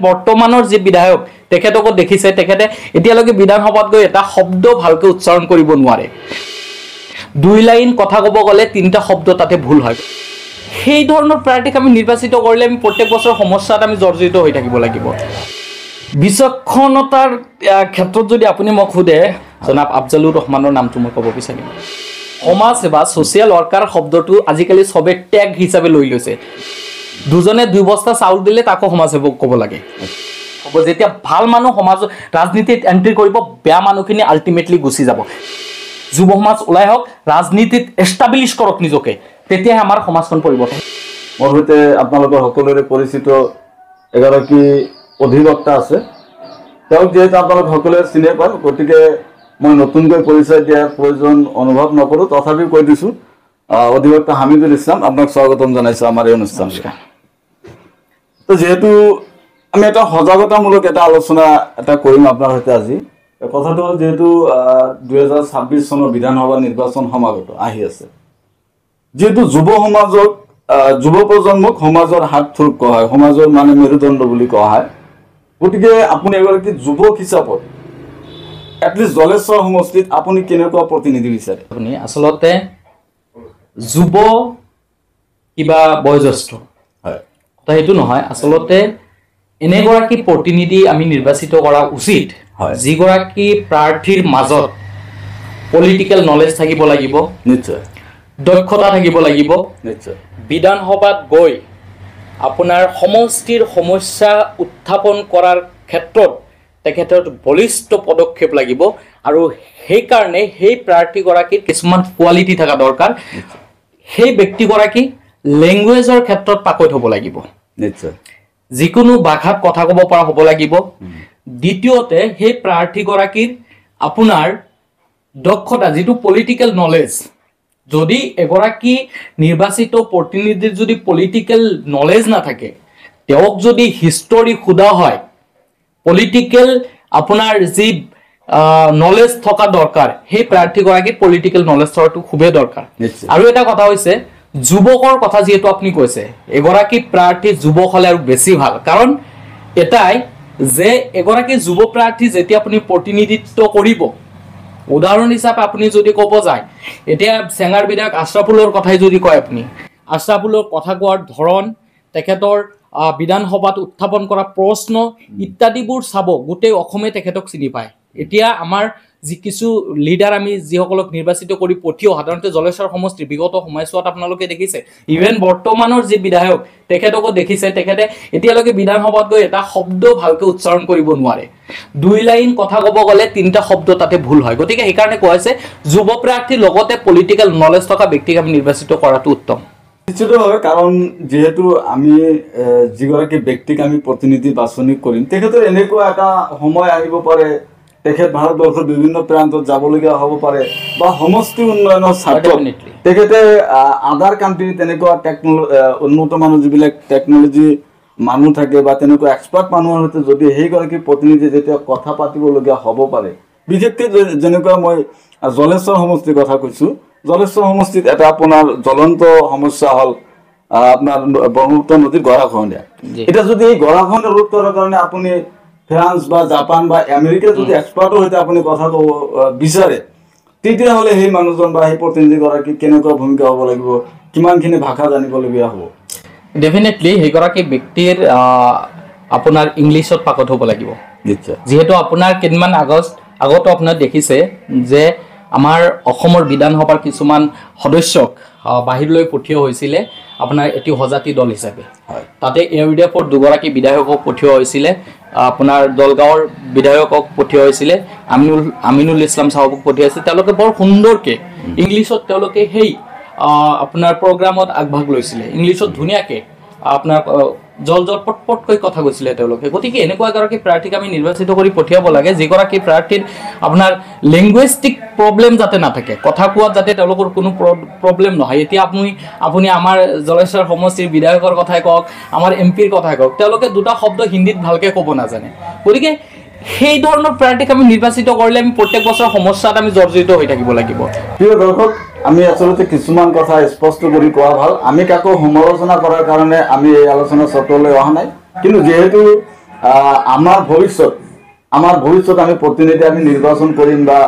বৰ্তমানৰ যি বিধায়ক তেখেতক দেখিছে তেখেতে এতিয়ালৈকে বিধানসভাত গৈ এটা শব্দ ভালকৈ উচ্চাৰণ কৰিব নোৱাৰে দুই লাইন কথা ক'ব গ'লে তিনিটা শব্দ তাতে ভুল হয় সেই ধৰণৰ প্ৰাৰ্থীক আমি নিৰ্বাচিত কৰিলে আমি প্ৰত্যেক বছৰ সমস্যাত আমি জৰ্জৰিত হৈ থাকিব লাগিব বিচক্ষণতাৰ ক্ষেত্ৰত যদি আপুনি মোক সোধে জনাব আফজালুৰ ৰহমানৰ নামটো মই ক'ব বিচাৰিম সমাজ সেৱা ছ'চিয়েল ৱৰ্কাৰ শব্দটো আজিকালি সবে টেগ হিচাপে লৈ লৈছে দুজনে দুই বস্তা চাউল দিলে তাকো সমাজ সেৱক ক'ব লাগে হ'ব যেতিয়া ভাল মানুহ সমাজ ৰাজনীতিত এণ্ট্ৰি কৰিব বেয়া মানুহখিনি আল্টিমেটলি গুচি যাব যুৱ সমাজ ওলাই হওক ৰাজনীতিত এষ্টাব্লিছ কৰক নিজকে তেতিয়াহে আমাৰ সমাজখন পৰিৱৰ্তন মোৰ সৈতে আপোনালোকৰ সকলোৰে পৰিচিত এগৰাকী অধিবক্তা আছে তেওঁক যিহেতু আপোনালোক সকলোৱে চিনি পায় গতিকে মই নতুনকৈ পৰিচয় দিয়াৰ প্ৰয়োজন অনুভৱ নকৰোঁ তথাপিও কৈ দিছোঁ অধিবক্তা হামিদুল ইছলাম আপোনাক স্বাগতম জনাইছোঁ আমাৰ এই অনুষ্ঠান তো যেহেতু আমি এটা সজাগতামূলক এটা আলোচনা এটা কৰিম আপোনাৰ সৈতে আজি কথাটো হ'ল যেহেতু 2026 চনৰ বিধানসভা নিৰ্বাচন সমাগত আহি আছে যেহেতু যুৱ সমাজক যুৱ প্ৰজন্মক সমাজৰ হাত থুক কোৱা হয় সমাজৰ মানে মেৰুদণ্ড বুলি কোৱা হয় গতিকে আপুনি এগৰাকী যুৱক হিচাপত এটলিষ্ট জলেশ্বৰ সমষ্টিত আপুনি কেনেকুৱা প্ৰতিনিধি বিচাৰে আপুনি আচলতে যুৱ কিবা বয়োজ্যেষ্ঠ হয় কথা সেইটো নহয় আচলতে এনেগৰাকী প্ৰতিনিধি আমি নিৰ্বাচিত কৰা উচিত যিগৰাকী প্ৰাৰ্থীৰ মাজত পলিটিকেল নলেজ থাকিব লাগিব নিশ্চয় দক্ষতা থাকিব লাগিব নিশ্চয় বিধানসভাত গৈ আপোনাৰ সমষ্টিৰ সমস্যা উত্থাপন কৰাৰ ক্ষেত্ৰত তেখেতৰ বলিষ্ঠ পদক্ষেপ লাগিব আৰু সেইকাৰণে সেই প্ৰাৰ্থীগৰাকীৰ কিছুমান কোৱালিটি থকা দৰকাৰ সেই ব্যক্তিগৰাকী লেংগুৱেজৰ ক্ষেত্ৰত পাকৈত হ'ব লাগিব নিশ্চয় যিকোনো ভাষাত কথা ক'ব পৰা হ'ব লাগিব দ্বিতীয়তে সেই প্ৰাৰ্থীগৰাকীৰ আপোনাৰ দক্ষতা যিটো পলিটিকেল নলেজ যদি এগৰাকী নিৰ্বাচিত প্ৰতিনিধিৰ যদি পলিটিকেল নলেজ নাথাকে তেওঁক যদি হিষ্টৰী সোধা হয় পলিটিকেল আপোনাৰ যি নলেজ থকা দৰকাৰ সেই প্ৰাৰ্থীগৰাকীৰ পলিটিকেল নলেজ থকাটো খুবেই দৰকাৰ আৰু এটা কথা হৈছে যুৱকৰ কথা যিহেতু আপুনি কৈছে এগৰাকী প্ৰাৰ্থী যুৱক হ'লে আৰু বেছি ভাল কাৰণ এটাই যে এগৰাকী যুৱ প্ৰাৰ্থী যেতিয়া আপুনি প্ৰতিনিধিত্ব কৰিব উদাহৰণ হিচাপে আপুনি যদি ক'ব যায় এতিয়া চেঙাৰ বিধায়ক আশৰাফুলৰ কথাই যদি কয় আপুনি আশৰাফুলৰ কথা কোৱাৰ ধৰণ তেখেতৰ বিধানসভাত উত্থাপন কৰা প্ৰশ্ন ইত্যাদিবোৰ চাব গোটেই অসমে তেখেতক চিনি পায় এতিয়া আমাৰ যি কিছু লিডাৰ আমি যিসকলক নিৰ্বাচিত কৰি পঠিয়াও সাধাৰণতে জলেশ্বৰ সমষ্টিৰ বিগত সময়ছোৱাত আপোনালোকে দেখিছে ইভেন বৰ্তমানৰ যি বিধায়ক তেখেতকো দেখিছে তেখেতে এতিয়ালৈকে বিধানসভাত গৈ এটা শব্দ ভালকৈ উচ্চাৰণ কৰিব নোৱাৰে দুই লাইন কথা ক'ব গ'লে তিনিটা শব্দ তাতে ভুল হয় গতিকে সেইকাৰণে কোৱা হৈছে যুৱ প্ৰাৰ্থীৰ লগতে পলিটিকেল নলেজ থকা ব্যক্তিক আমি নিৰ্বাচিত কৰাটো উত্তম নিশ্চিতভাৱে কাৰণ যিহেতু আমি যিগৰাকী ব্যক্তিক আমি প্ৰতিনিধি বাছনি কৰিম তেখেতৰ এনেকুৱা এটা সময় আহিব পাৰে তেখেত ভাৰতবৰ্ষৰ বিভিন্ন প্ৰান্তত যাবলগীয়া হ'ব পাৰে বা সমষ্টি উন্নয়নৰ স্বাৰ্থত তেখেতে আদাৰ কাণ্ট্ৰি তেনেকুৱা উন্নত মানৰ যিবিলাক টেকন'লজি মানুহ থাকে বা তেনেকুৱা এক্সপাৰ্ট মানুহৰ সৈতে যদি সেইগৰাকী প্ৰতিনিধি যেতিয়া কথা পাতিবলগীয়া হ'ব পাৰে বিশেষকৈ যেনেকুৱা মই জলেশ্বৰ সমষ্টিৰ কথা কৈছোঁ জলেশ্বৰ সমষ্টিত এটা আপোনাৰ জ্বলন্ত সমস্যা হ'ল আপোনাৰ ব্ৰহ্মপুত্ৰ নদীৰ গৰাখহনীয়া এতিয়া যদি এই গৰাখহনীয়া ৰোধ কৰাৰ কাৰণে আপুনি ফ্ৰান্স বা জাপান বা আমেৰিকাৰ যদি এক্সপাৰ্টৰ সৈতে আপুনি কথা ক'ব বিচাৰে তেতিয়াহ'লে সেই মানুহজন বা সেই প্ৰতিনিধিগৰাকী কেনেকুৱা ভূমিকা হ'ব লাগিব কিমানখিনি ভাষা জানিবলগীয়া হ'ব ডেফিনেটলি সেইগৰাকী ব্যক্তিৰ আপোনাৰ ইংলিছত পাকত হ'ব লাগিব নিশ্চয় যিহেতু আপোনাৰ কেইদিনমান আগতো আপোনাৰ দেখিছে যে আমাৰ অসমৰ বিধানসভাৰ কিছুমান সদস্যক বাহিৰলৈ পঠিওৱা হৈছিলে আপোনাৰ এটি সজাতি দল হিচাপে তাতে এউডিএফৰ দুগৰাকী বিধায়কক পঠিওৱা হৈছিলে আপোনাৰ দলগাঁৱৰ বিধায়কক পঠিওৱা হৈছিলে আমিনুল ইছলাম চাহাবক পঠিয়াইছিল তেওঁলোকে বৰ সুন্দৰকৈ ইংলিছত তেওঁলোকে সেই আপোনাৰ প্ৰগ্ৰামত আগভাগ লৈছিলে ইংলিছত ধুনীয়াকৈ আপোনাৰ পটকৈ কথা কৈছিলে তেওঁলোকে গতিকে এনেকুৱা এগৰাকী প্ৰাৰ্থীক আমি নিৰ্বাচিত কৰি পঠিয়াব লাগে যিগৰাকী প্ৰাৰ্থীৰ আপোনাৰ লেংগুৱেষ্টিক প্ৰব্লেম যাতে নাথাকে কথা কোৱাত যাতে তেওঁলোকৰ কোনো প্ৰব্লেম নহয় এতিয়া আপুনি আমাৰ জলেশ্বৰ সমষ্টিৰ বিধায়কৰ কথাই কওক আমাৰ এমপিৰ কথাই কওক তেওঁলোকে দুটা শব্দ হিন্দীত ভালকৈ ক'ব নাজানে গতিকে সেই ধৰণৰ প্ৰাৰ্থীক আমি নিৰ্বাচিত কৰিলে আমি প্ৰত্যেক বছৰ সমস্যাত আমি জৰ্জৰিত হৈ থাকিব লাগিব প্ৰিয় দৰ্শক আমি আসলে কিছুমান কথা স্পষ্ট কৰি কোৱা ভাল আমি কাকো সমালোচনা কৰাৰ কাৰণে আমি এই আলোচনা চক্ৰলৈ অহা নাই কিন্তু যেহেতু আমাৰ ভৱিষ্যত আমি প্ৰতিনিধি আমি নিৰ্বাচন কৰিম বা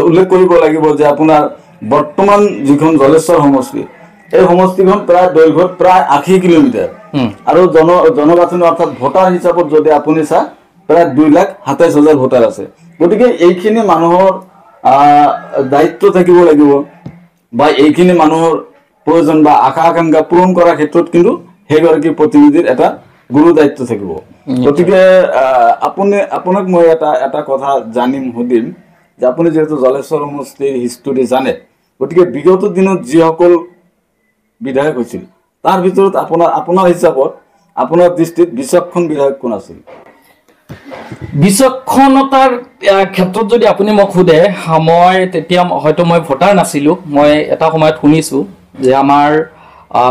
উল্লেখ কৰিব লাগিব যে আপোনাৰ বৰ্তমান যিখন জলেশ্বৰ সমষ্টি এই সমষ্টিখন প্ৰায় দৈৰ্ঘ্যত প্ৰায় 80 কিলোমিটাৰ আৰু জনগাঁথনি অৰ্থাৎ ভোটাৰ হিচাপত যদি আপুনি চায় প্ৰায় 2,27,000 ভোটাৰ আছে গতিকে এইখিনি মানুহৰ দায়িত্ব থাকিব লাগিব বা এইখিনি মানুহৰ প্ৰয়োজন বা আশা আকাংক্ষা পূৰণ কৰাৰ ক্ষেত্ৰত কিন্তু সেইগৰাকী প্ৰতিনিধিৰ এটা গুৰু দায়িত্ব থাকিব গতিকে আপোনাক মই এটা কথা সুধিম যে আপুনি যেহেতু জলেশ্বৰ সমষ্টিৰ হিষ্টৰী জানে গতিকে বিগত দিনত যিসকল বিধায়ক হৈছিল তাৰ ভিতৰত আপোনাৰ হিচাপত আপোনাৰ দৃষ্টিত বিচক্ষণ বিধায়ক কোন আছিল বিচক্ষণতাৰ ক্ষেত্ৰত যদি আপুনি মোক সোধে মই তেতিয়া হয়তো মই ভোটাৰ নাছিলো মই এটা সময়ত শুনিছো যে আমাৰ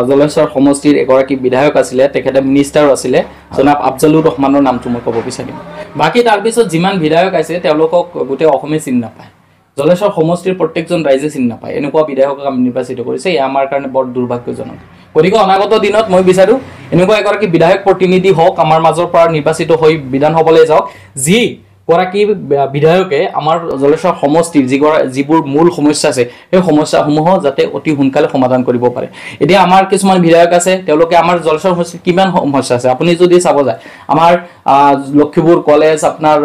জলেশ্বৰ সমষ্টিৰ এগৰাকী বিধায়ক আছিলে তেখেতে মিনিষ্টাৰো আছিলে জনাব আফজালুৰ ৰহমানৰ নামটো মই ক'ব বিচাৰিম বাকী তাৰপিছত যিমান বিধায়ক আছে তেওঁলোকক গোটেই অসমে চিনি নাপায় জলেশ্বৰ সমষ্টিৰ প্ৰত্যেকজন ৰাইজে চিনি নাপায় এনেকুৱা বিধায়কক আমি নিৰ্বাচিত কৰিছে এয়া আমাৰ কাৰণে বৰ দুৰ্ভাগ্যজনক গতিকে অনাগত দিনত মই বিচাৰো এনেকুৱা এগৰাকী বিধায়ক প্ৰতিনিধি হওক আমাৰ মাজৰ পৰা নিৰ্বাচিত হৈ বিধানসভালৈ যাওক যি গৰাকী বিধায়কে আমাৰ জলেশ্বৰ সমষ্টিৰ যিবোৰ মূল সমস্যা আছে সেই সমস্যাসমূহ যাতে অতি সোনকালে সমাধান কৰিব পাৰে এতিয়া আমাৰ কিছুমান বিধায়ক আছে তেওঁলোকে আমাৰ জলেশ্বৰ সমষ্টিৰ কিমান সমস্যা আছে আপুনি যদি চাব যায় আমাৰ লক্ষীপুৰ কলেজ আপোনাৰ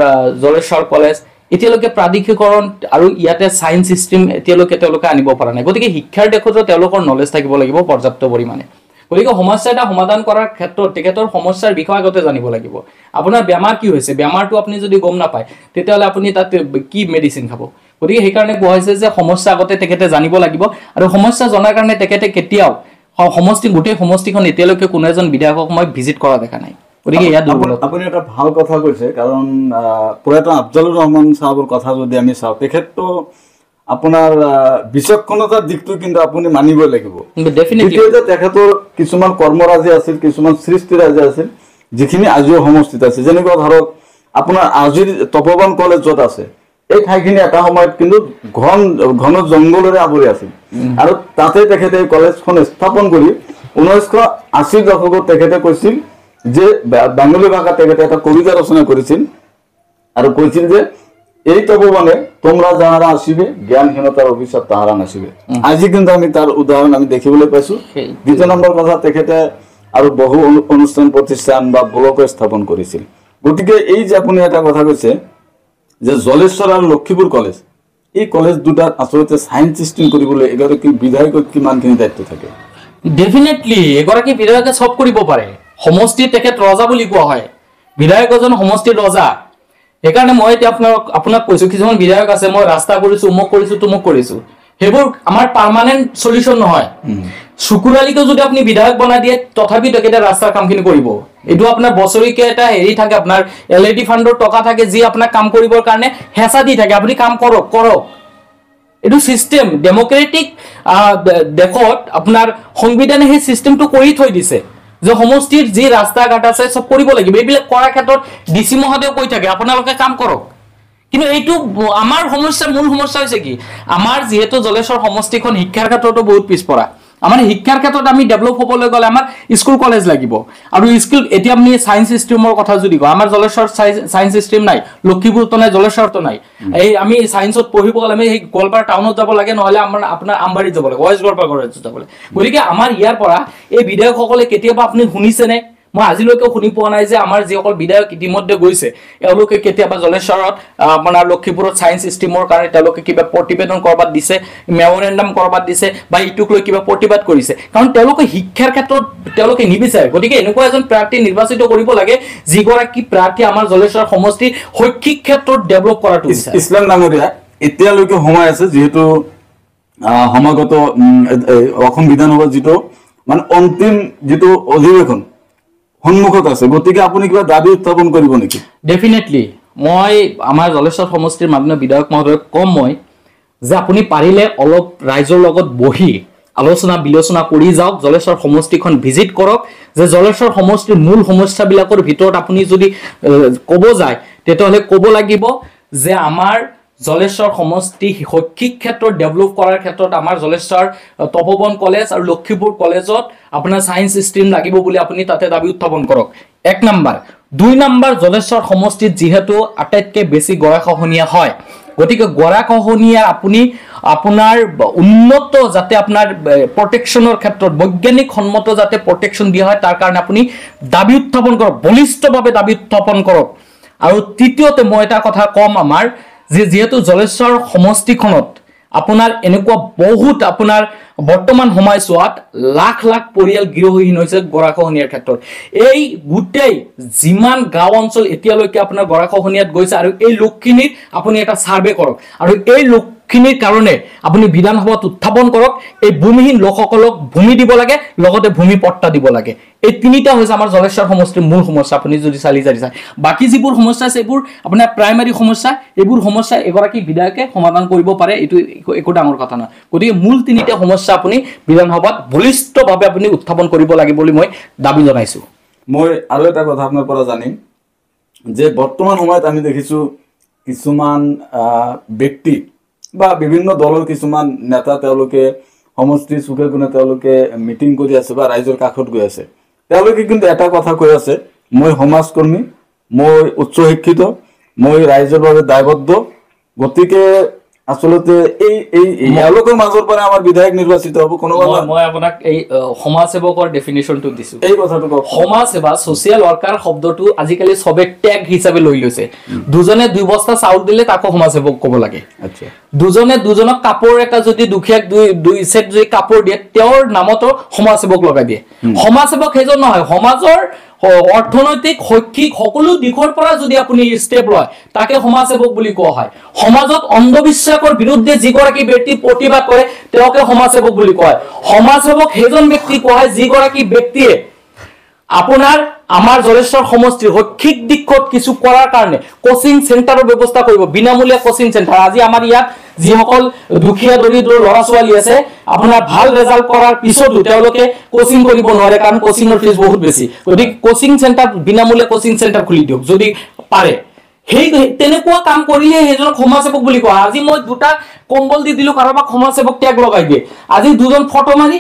জলেশ্বৰ কলেজ এতিয়ালৈকে প্ৰাধিকৰণ আৰু ইয়াতে সায়েন্স সিস্টেম তেওঁলোকে আনিব পৰা নাই গতিকে শিক্ষাৰ দিশতো তেওঁলোকৰ নলেজ থাকিব লাগিব পৰ্যাপ্ত পৰিমাণে গতিকে সমস্যা এটা সমাধান কৰাৰ ক্ষেত্ৰত তেখেতৰ সমস্যাৰ বিষয়ে আগতে জানিব লাগিব আপোনাৰ বেমাৰ কি হৈছে বেমাৰটো আপুনি যদি গম নাপায় তেতিয়াহ'লে আপুনি তাত কি মেডিচিন খাব গতিকে সেইকাৰণে কোৱা হৈছে যে সমস্যা আগতে তেখেতে জানিব লাগিব আৰু সমস্যা জনাৰ কাৰণে তেখেতে কেতিয়াও গোটেই সমষ্টিখন এতিয়ালৈকে কোনো এজন বিধায়কক মই ভিজিট কৰা দেখা নাই গতিকে ইয়াত আপুনি এটা ভাল কথা কৈছে কাৰণ প্ৰয়াত আফজালুৰ ৰহমান সাহেবৰ কথা যদি আমি চাওঁ তেখেতটো আপোনাৰ বিচক্ষণতাৰ দিকটো কিন্তু আপুনি মানিবই লাগিব দ্বিতীয়তে তেখেতৰ কিছুমান কৰ্মৰাজি আছিল কিছুমান সৃষ্টিৰাজি আছিল যিখিনি আজিও সমষ্টিত আছে যেনেকুৱা ধৰক আপোনাৰ আজিৰ তপোবন কলেজ য'ত আছে এই ঠাইখিনি এটা সময়ত কিন্তু ঘন জংঘলেৰে আৱৰি আছিল আৰু তাতে তেখেতে কলেজখন স্থাপন কৰি 1980 দশকত তেখেতে কৈছিল যে বাংলা ভাষা তেখেতে এটা কবিতা ৰচনা কৰিছিল আৰু কৈছিল যে এই তপোবনে তোমরা যাহারা আসিবে জ্ঞানহীনতার অভিশাপ তাহারা নাসিবে আজি কিন্তু আমি তার উদাহরণ আমি দেখিবলৈ পাইছো দ্বিতীয় নম্বৰ কথা তেখেতে আৰু বহু অনুষ্ঠান প্ৰতিষ্ঠান বা ব্লক স্থাপন কৰিছিল গতিকে এই যে আপুনি এটা কথা কৈছে যে জলেশ্বৰ আৰু লক্ষীপুৰ কলেজ এই কলেজ দুটাৰ আসলতে সায়েন্স সিস্টেম কৰিবলৈ এগৰাকী বিধায়কৰ কিমানখিনি দায়িত্ব থাকে ডেফিনেটলি এগৰাকী বিধায়কে সব কৰিব পাৰে সমষ্টিৰ তেখেত ৰজা বুলি কোৱা হয় বিধায়ক এজন সমষ্টিৰ ৰজা সেইকাৰণে মই এতিয়া আপোনাক কৈছো কিছুমান বিধায়ক আছে মই ৰাস্তা কৰিছো মোক কৰিছো তুমক কৰিছো হেবোৰ আমাৰ পাৰ্মানেন্ট সলিউশন নহয় শুকুৰালিকে যদি আপুনি বিধায়ক বনাই দিয়ে তথাপি তেখেতে ৰাস্তাৰ কামখিনি কৰিব এটো আপোনাৰ বছৰিকে এটা হেৰি থাকে আপোনাৰ এলআইডি ফাণ্ডৰ টকা থাকে যি আপোনাক কাম কৰিবৰ কাৰণে হেঁচা দি থাকে আপুনি কাম কৰক এটো সিস্টেম ডেমোক্ৰেটিক দেখত আপোনাৰ সংবিধানে সেই সিস্টেমটো কৰি থৈ দিছে যে সমষ্টিৰ যি ৰাস্তা ঘাট আছে সব কৰিব লাগিব এইবিলাক কৰাৰ ক্ষেত্ৰত ডিসি মহোদয় কৈ থাকে আপোনালোকে কাম কৰক কিন্তু এইটো আমাৰ মূল সমস্যা হৈছে কি আমাৰ যেহেতু জলেশ্বৰ সমষ্টিখন শিক্ষাৰ ক্ষেত্ৰতো বহুত পিছপৰা আমাৰ শিক্ষাৰ ক্ষেত্ৰত আমি ডেভেলপ হ'বলৈ গ'লে আমাৰ স্কুল কলেজ লাগিব আৰু স্কুল এতিয়া আমি সায়েন্স সিস্টেমৰ কথা যদি কওঁ আমাৰ জলেশ্বৰ সায়েন্স সিস্টেম নাই লক্ষীপুৰতো নাই জলেশ্বৰতো নাই এই আমি সায়েন্সত পঢ়িব গ'লে আমি এই গোৱালপাৰা টাউনত যাব লাগে নহলে আপোনাৰ আমবাৰীত যাব লাগে ৱেষ্ট গোৱালপাৰা কলেজত যাব লাগে গতিকে আমাৰ ইয়াৰ পৰা এই বিধায়কসকলে কেতিয়াবা আপুনি শুনিছেনে মই আজিলৈকে শুনি পোৱা নাই যে আমাৰ যিসকল বিধায়ক ইতিমধ্যে গৈছে এওঁলোকে কেতিয়াবা জলেশ্বৰত আপোনাৰ লক্ষীপুৰত সায়েন্স সিস্টেমৰ কাৰণে তেওঁলোকে কিবা প্ৰতিবেদন কৰবাত দিছে মেমৰেণ্ডাম কৰবাত দিছে বা ইটুক লৈ কিবা প্ৰতিবাদ কৰিছে কাৰণ তেওঁলোকে শিক্ষাৰ ক্ষেত্ৰত তেওঁলোকে নিবিচাৰে গতিকে এনেকুৱা এজন প্ৰাৰ্থী নিৰ্বাচিত কৰিব লাগে যিগৰাকী প্ৰাৰ্থী আমাৰ জলেশ্বৰ সমষ্টিৰ শৈক্ষিক ক্ষেত্ৰত ডেভেলপ কৰাটো বিচাৰে ইছলাম ডাঙৰীয়া এতিয়ালৈকে সময় আছে যেহেতু সমাগত অসম বিধানসভা যিটো মানে অন্তিম যিটো অধিৱেশন সন্মুখত আছে গতিকে আপুনি কিবা দাবী উত্থাপন কৰিব নেকি ডেফিনেটলি মই আমাৰ জলেশ্বৰ সমষ্টিৰ মাননীয় বিধায়ক মহোদয়ক কম মই যে আপুনি পাৰিলে অলপ ৰাইজৰ লগত বহি আলোচনা বিলোচনা কৰি যাওক জলেশ্বৰ সমষ্টিখন ভিজিট কৰক যে জলেশ্বৰ সমষ্টিৰ মূল সমস্যাবিলাকৰ ভিতৰত আপুনি যদি ক'ব যায় তেতিয়াহ'লে ক'ব লাগিব যে আমাৰ জলেশ্বৰ সমষ্টি শৈক্ষিক ক্ষেত্ৰত ডেভেলপ কৰাৰ ক্ষেত্ৰত আমাৰ জলেশ্বৰ তপোবন কলেজ আৰু লক্ষীপুৰ কলেজত আপোনাৰ সায়েন্স সিস্টেম লাগিব বুলি আপুনি তাতে দাবী উত্থাপন কৰক এক নম্বৰ 2 নম্বৰ জলেশ্বৰ সমষ্টিত যেহেতু আটাইতকৈ বেছি গৰাখহনীয়া হয়, গতিকে গৰাখহনীয়া আপুনি আপোনাৰ উন্নত যাতে আপোনাৰ প্ৰটেকশ্যনৰ ক্ষেত্ৰত বৈজ্ঞানিক সন্মত যাতে প্ৰটেকশ্যন দিয়া হয় তাৰ কাৰণে আপুনি দাবী উত্থাপন কৰক, বলিষ্ঠভাৱে দাবী উত্থাপন কৰক। আৰু তৃতীয়তে মই এটা কথা কম আমাৰ যে যেহেতু জলেশ্বৰ সমষ্টিখনত আপোনাৰ এনেকুৱা বহুত আপোনাৰ বৰ্তমান সময়ছোৱাত লাখ লাখ পৰিয়াল গৃহহীন হৈছে গৰাখহনীয়াৰ ক্ষেত্ৰত। এই গোটেই যিমান গাঁও অঞ্চল এতিয়ালৈকে আপোনাৰ গৰাখহনীয়াত গৈছে আৰু এই লোকখিনিৰ আপুনি এটা সাৰ্ভে কৰক আৰু এই লোকখিনিৰ কাৰণে আপুনি বিধানসভাত উত্থাপন কৰক। এই ভূমিহীন লোকসকলক ভূমি দিব লাগে, লগতে ভূমি পট্টা দিব লাগে। এই তিনিটা হৈছে আমাৰ জলেশ্বৰ সমষ্টিৰ মূল সমস্যা। আপুনি যদি চাই বাকী যিবোৰ সমস্যা আছে এইবোৰ আপোনাৰ প্ৰাইমাৰী সমস্যা, এইবোৰ সমস্যা এগৰাকী বিধায়কে সমাধান কৰিব পাৰে, এইটো একো ডাঙৰ কথা নহয়। গতিকে মূল তিনিটা সমস্যা আপুনি বিধানসভাত বলিষ্ঠভাৱে আপুনি উত্থাপন কৰিব লাগে বুলি মই দাবী জনাইছো। মই আৰু এটা কথা আপোনাৰ পৰা জানিম যে বৰ্তমান সময়ত আমি দেখিছো কিছুমান ব্যক্তি বা বিভিন্ন দলৰ কিছুমান নেতা তেওঁলোকে সমষ্টি চুকে কোণে তেওঁলোকে মিটিং কৰি আছে বা ৰাইজৰ কাষত গৈ আছে। তেওঁলোকে কিন্তু এটা কথা কৈ আছে, মই সমাজকৰ্মী, মই উচ্চ শিক্ষিত, মই ৰাইজৰ বাবে দায়বদ্ধ, গতিকে আচলতে এই এওঁলোকৰ মাজৰ পৰা আমাৰ বিধায়ক নিৰ্বাচিত হ'ব কোনোবা। মই আপোনাক এই সমাজসেৱকৰ ডেফিনেশ্যনটো দিছো। এই কথাটো কওক। সমাজসেৱা ছচিয়েল ৱাৰ্কাৰ শব্দটো আজিকালি চবে টেগ হিচাপে লৈ লৈছে। দুজনে 2 বস্তা চাউল দিলে তাকো সমাজসেৱক ক'ব লাগে। আচ্ছা, দুজনে দুজনক কাপোৰ এটা যদি দুখীয়াক দুই সেট যদি কাপোৰ দিয়ে তেওঁৰ নামতো সমাজসেৱক লগাই দিয়ে। সমাজসেৱক সেইজন নহয়, সমাজৰ অৰ্থনৈতিক শৈক্ষিক সকলো দিশৰ পৰা যদি আপুনি ষ্টেপ লয় তাকে সমাজসেৱক বুলি কোৱা হয়। সমাজত অন্ধবিশ্বাসৰ বিৰুদ্ধে যিগৰাকী ব্যক্তি প্ৰতিবাদ কৰে তেওঁকে সমাজসেৱক বুলি কোৱা হয়। সমাজসেৱক সেইজন ব্যক্তি কোৱা হয় যিগৰাকী ব্যক্তিয়ে আপোনাৰ আমাৰ জলেশ্বৰ সমষ্টিৰ শৈক্ষিক দিশত কিছু কৰাৰ কাৰণে কোচিং চেণ্টাৰৰ ব্যৱস্থা কৰিব, বিনামূলীয়া কোচিং চেণ্টাৰ। আজি আমাৰ ইয়াত যিসকল দুখীয়া দৰিদ্ৰ ল'ৰা ছোৱালী আছে আপোনাৰ ভাল ৰেজাল্ট কৰাৰ পিছতো তেওঁলোকে কোচিং কৰিব নোৱাৰে কাৰণ কোচিংৰ ফিজ বহুত বেছি। গতিকে কোচিং চেণ্টাৰ, বিনামূলীয়া কোচিং চেণ্টাৰ খুলি দিয়ক যদি পাৰে। সেই তেনেকুৱা কাম কৰিলে সেইজনক সমাজসেৱক বুলি কোৱা। আজি মই 2টা কম্বল দি দিলো, কাৰোবাক সমাজসেৱক টেগ লগাই দিয়ে। আজি 2জন ফটো মাৰি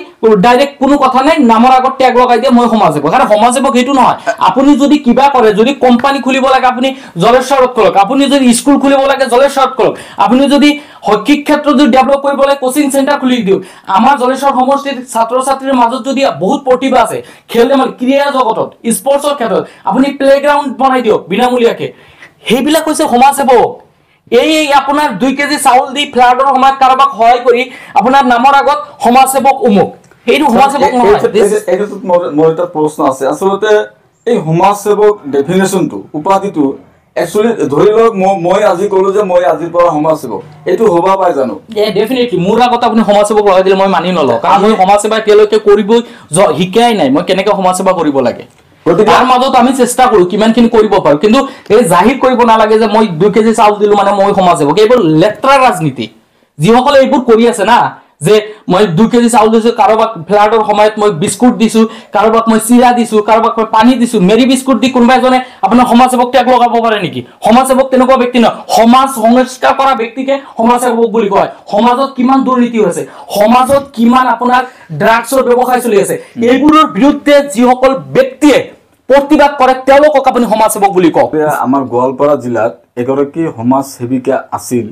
ডাইৰেক্ট কোনো কথা নাই নামৰ আগত টেগ লগাই দিয়ে মই সমাজসেৱক। আৰু সমাজসেৱক সেইটো নহয়। আপুনি যদি কিবা কৰে, যদি কোম্পানী খুলিব লাগে আপুনি জলেশ্বৰত কৰক, আপুনি যদি স্কুল খুলিব লাগে জলেশ্বৰত কৰক, আপুনি যদি শৈক্ষিক ক্ষেত্ৰত যদি ডেভেলপ কৰিব লাগে কোচিং চেণ্টাৰ খুলি দিয়ক। আমাৰ জলেশ্বৰ সমষ্টিৰ ছাত্ৰ ছাত্ৰীৰ মাজত যদি বহুত প্ৰতিভা আছে খেল ধেমালি ক্ৰীড়া জগতত স্পৰ্টছৰ ক্ষেত্ৰত আপুনি প্লেগ্ৰাউণ্ড বনাই দিয়ক বিনামূলীয়াকে। সেইবিলাক হৈছে সমাজসেৱক। এই আপোনাৰ 2 কেজি চাউল দি ফ্লাডৰ সময়ত কাৰোবাক সহায় কৰি আপোনাৰ নামৰ আগত সমাজসেৱক উমুক, সেইটো সমাজসেৱক নহয়। এইটোত মোৰ এটা প্ৰশ্ন আছে। আচলতে এই সমাজসেৱক ডেফিনেশ্যনটো, উপাধিটো একচুৱেলি ধৰি লওক মই আজি ক'লো যে মই আজিৰ পৰা সমাজসেৱক, এইটো হ'ব পাৰে জানো? ডেফিনেটলি মোৰ আগত আপুনি সমাজসেৱক লগাই দিলে মই মানি নলওঁ, কাৰণ মই সমাজসেৱা এতিয়ালৈকে কৰিব শিকাই নাই। মই কেনেকৈ সমাজসেৱা কৰিব লাগে তাৰ মাজত আমি চেষ্টা কৰো কিমানখিনি কৰিব পাৰো, কিন্তু এই জাহিৰ কৰিব নালাগে যে মই 2 কেজি চাউল দিলো মানে মই সমাজসেৱক। এইবোৰ লেতেৰা ৰাজনীতি। যিসকলে এইবোৰ কৰি আছে না, যে মই 2 কেজি চাউল দিছো, কাৰোবাক ফ্লাডৰ সময়ত মই বিস্কুট দিছো, কাৰোবাক মই চিৰা দিছো, কাৰোবাক মই পানী দিছো, মেৰি বিস্কুট দি কোনোবা এজনে আপোনাৰ সমাজসেৱক টেগ লগাব পাৰে নেকি? সমাজসেৱক তেনেকুৱা ব্যক্তি নহয়। সমাজ সংস্কাৰ কৰা ব্যক্তিকে সমাজসেৱক বুলি কয়। সমাজত কিমান দুৰ্নীতি হৈছে, সমাজত কিমান আপোনাৰ ড্ৰাগছৰ ব্যৱসায় চলি আছে, এইবোৰৰ বিৰুদ্ধে যিসকল ব্যক্তিয়ে প্ৰতিবাদ কৰে তেওঁলোকক আপুনি সমাজসেৱক বুলি কওক। আমাৰ গোৱালপাৰা জিলাত এগৰাকী সমাজ সেৱিকা আছিল,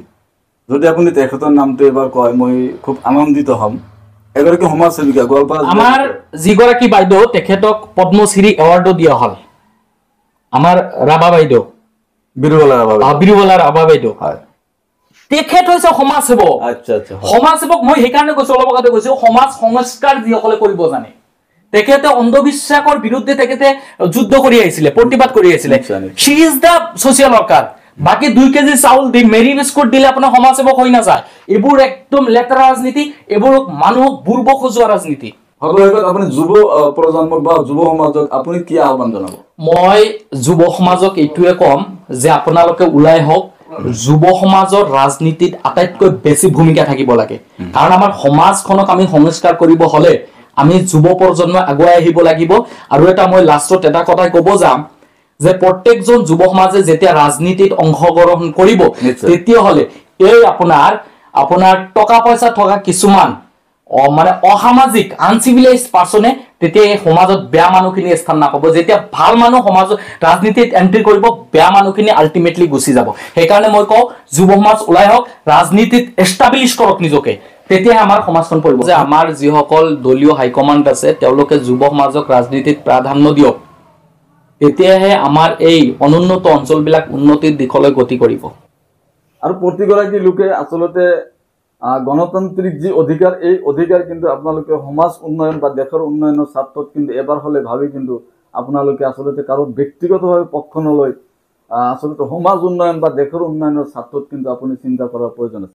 যদি আপুনি তেখেতৰ নামটো এবাৰ কয় মই খুব আনন্দিত হ'ম। এগৰাকী সমাজ সেৱিকা গোৱালপাৰা আমাৰ যিগৰাকী বাইদেউ তেখেতক পদ্মশ্ৰী এৱাৰ্ডো দিয়া হ'ল, আমাৰ ৰাভা বাইদেউ, বিৰুবালা ৰাভা বাইদেউ। তেখেত হৈছে সমাজসেৱক। আচ্ছা আচ্ছা, সমাজসেৱক মই সেইকাৰণে কৈছো, অলপ আগতে কৈছো সমাজ সংস্কাৰ যিসকলে কৰিব জানে। তেখেতে অন্ধবিশ্বাসৰ বিৰুদ্ধে তেখেতে যুদ্ধ কৰি আহিছিলে, প্ৰতিবাদ কৰি আহিছিলে। শি ইজ দ্য ছচিয়েল ৱৰ্কাৰ। বাকি 2 কেজি চাউল দি মেৰি বিস্কুট দিলে আপোনাৰ সমাজসেৱক হৈ নাযায়। এইবোৰ একদম লেতেৰা ৰাজনীতি, এইবোৰ মানুহক বুৰ্বক সজোৱা ৰাজনীতি। আপুনি যুৱ প্ৰজন্মক বা যুৱ সমাজক আপুনি কি আহ্বান জনাব? মই যুৱ সমাজক এইটোৱে কম যে আপোনালোকে ওলাই হওক। যুৱ সমাজৰ ৰাজনীতিত আটাইতকৈ বেছি ভূমিকা থাকিব লাগে, কাৰণ আমাৰ সমাজখনক আমি সংস্কাৰ কৰিব হলে আমি যুৱ প্ৰজন্ম আগুৱাই আহিব লাগিব। আৰু এটা মই লাষ্টত এটা কথাই ক'ব যাম যে প্ৰত্যেকজন যুৱ সমাজে যেতিয়া ৰাজনীতিত অংশগ্ৰহণ কৰিব তেতিয়াহ'লে এই আপোনাৰ টকা পইচা থকা কিছুমান মানে অসামাজিক আনচিভিলাইজ পাৰ্চনে তেতিয়া এই সমাজত বেয়া মানুহখিনি স্থান নাপাব। যেতিয়া ভাল মানুহ সমাজত ৰাজনীতিত এণ্ট্ৰি কৰিব, বেয়া মানুহখিনি আল্টিমেটলি গুচি যাব। সেইকাৰণে মই কওঁ যুৱ সমাজ ওলাই হওক, ৰাজনীতিত এষ্টাব্লিছ কৰক নিজকে, তেতিয়াহে আমাৰ সমাজখন পৰিব। যে আমাৰ যিসকল দলীয় হাইকমাণ্ড আছে তেওঁলোকে যুৱ সমাজক ৰাজনীতিত প্ৰাধান্য দিয়ক, তেতিয়াহে আমাৰ এই অনুন্নত অঞ্চলবিলাক উন্নতিৰ দিশলৈ গতি কৰিব। আৰু প্ৰতিগৰাকী লোকে আচলতে গণতান্ত্ৰিক যি অধিকাৰ, এই অধিকাৰ কিন্তু আপোনালোকে সমাজ উন্নয়ন বা দেশৰ উন্নয়নৰ স্বাৰ্থত কিন্তু এবাৰ হ'লে ভাবি কিন্তু আপোনালোকে আচলতে কাৰো ব্যক্তিগতভাৱে পক্ষ নলৈ আচলতে সমাজ উন্নয়ন বা দেশৰ উন্নয়নৰ স্বাৰ্থত কিন্তু আপুনি চিন্তা কৰাৰ প্ৰয়োজন আছে।